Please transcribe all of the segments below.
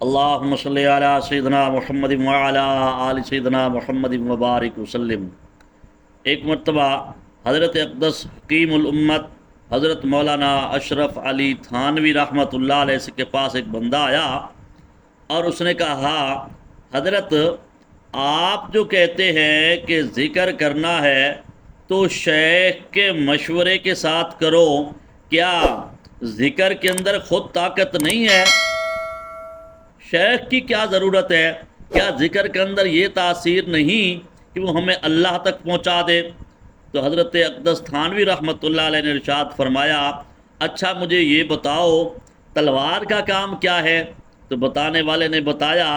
اللہم صلی علی سیدنا محمد وعلی آل سیدنا محمد مبارک وسلم۔ ایک مرتبہ حضرت اقدس حکیم الامت حضرت مولانا اشرف علی تھانوی رحمۃ اللہ علیہ کے پاس ایک بندہ آیا اور اس نے کہا، حضرت آپ جو کہتے ہیں کہ ذکر کرنا ہے تو شیخ کے مشورے کے ساتھ کرو، کیا ذکر کے اندر خود طاقت نہیں ہے؟ شیخ کی کیا ضرورت ہے؟ کیا ذکر کے اندر یہ تاثیر نہیں کہ وہ ہمیں اللہ تک پہنچا دے؟ تو حضرت اقدس تھانوی رحمۃ اللہ علیہ نے ارشاد فرمایا، اچھا مجھے یہ بتاؤ تلوار کا کام کیا ہے؟ تو بتانے والے نے بتایا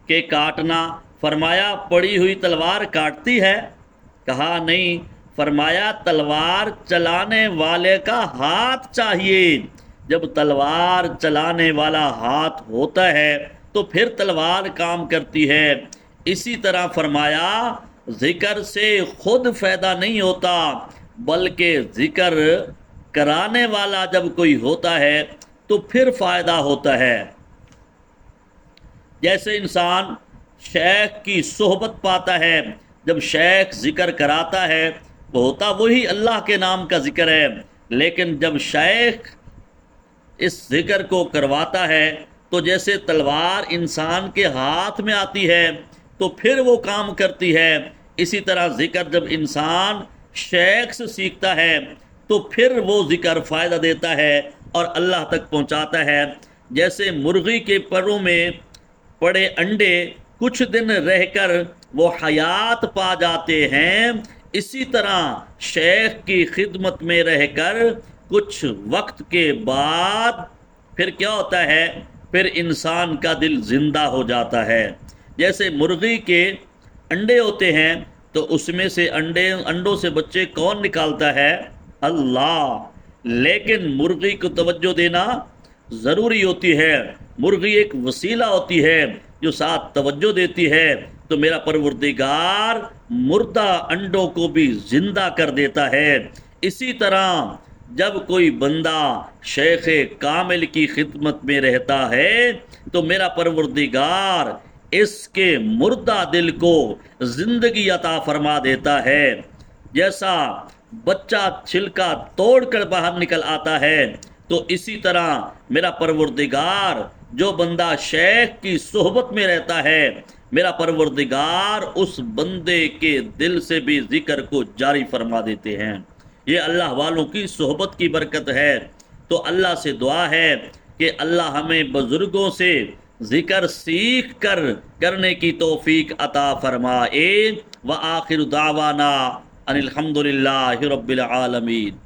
کہ کاٹنا۔ فرمایا پڑی ہوئی تلوار کاٹتی ہے؟ کہا نہیں۔ فرمایا تلوار چلانے والے کا ہاتھ چاہیے، جب تلوار چلانے والا ہاتھ ہوتا ہے تو پھر تلوار کام کرتی ہے۔ اسی طرح فرمایا ذکر سے خود فائدہ نہیں ہوتا، بلکہ ذکر کرانے والا جب کوئی ہوتا ہے تو پھر فائدہ ہوتا ہے۔ جیسے انسان شیخ کی صحبت پاتا ہے، جب شیخ ذکر کراتا ہے وہ ہوتا وہی اللہ کے نام کا ذکر ہے، لیکن جب شیخ اس ذکر کو کرواتا ہے تو جیسے تلوار انسان کے ہاتھ میں آتی ہے تو پھر وہ کام کرتی ہے، اسی طرح ذکر جب انسان شیخ سے سیکھتا ہے تو پھر وہ ذکر فائدہ دیتا ہے اور اللہ تک پہنچاتا ہے۔ جیسے مرغی کے پروں میں پڑے انڈے کچھ دن رہ کر وہ حیات پا جاتے ہیں، اسی طرح شیخ کی خدمت میں رہ کر کچھ وقت کے بعد پھر کیا ہوتا ہے؟ پھر انسان کا دل زندہ ہو جاتا ہے۔ جیسے مرغی کے انڈے ہوتے ہیں تو اس میں سے انڈوں سے بچے کون نکالتا ہے؟ اللہ، لیکن مرغی کو توجہ دینا ضروری ہوتی ہے۔ مرغی ایک وسیلہ ہوتی ہے جو ساتھ توجہ دیتی ہے، تو میرا پروردگار مردہ انڈوں کو بھی زندہ کر دیتا ہے۔ اسی طرح جب کوئی بندہ شیخ کامل کی خدمت میں رہتا ہے تو میرا پروردگار اس کے مردہ دل کو زندگی عطا فرما دیتا ہے۔ جیسا بچہ چھلکا توڑ کر باہر نکل آتا ہے تو اسی طرح میرا پروردگار جو بندہ شیخ کی صحبت میں رہتا ہے، میرا پروردگار اس بندے کے دل سے بھی ذکر کو جاری فرما دیتے ہیں۔ یہ اللہ والوں کی صحبت کی برکت ہے۔ تو اللہ سے دعا ہے کہ اللہ ہمیں بزرگوں سے ذکر سیکھ کر کرنے کی توفیق عطا فرمائے۔ وآخر دعوانا ان الحمد للہ رب العالمین۔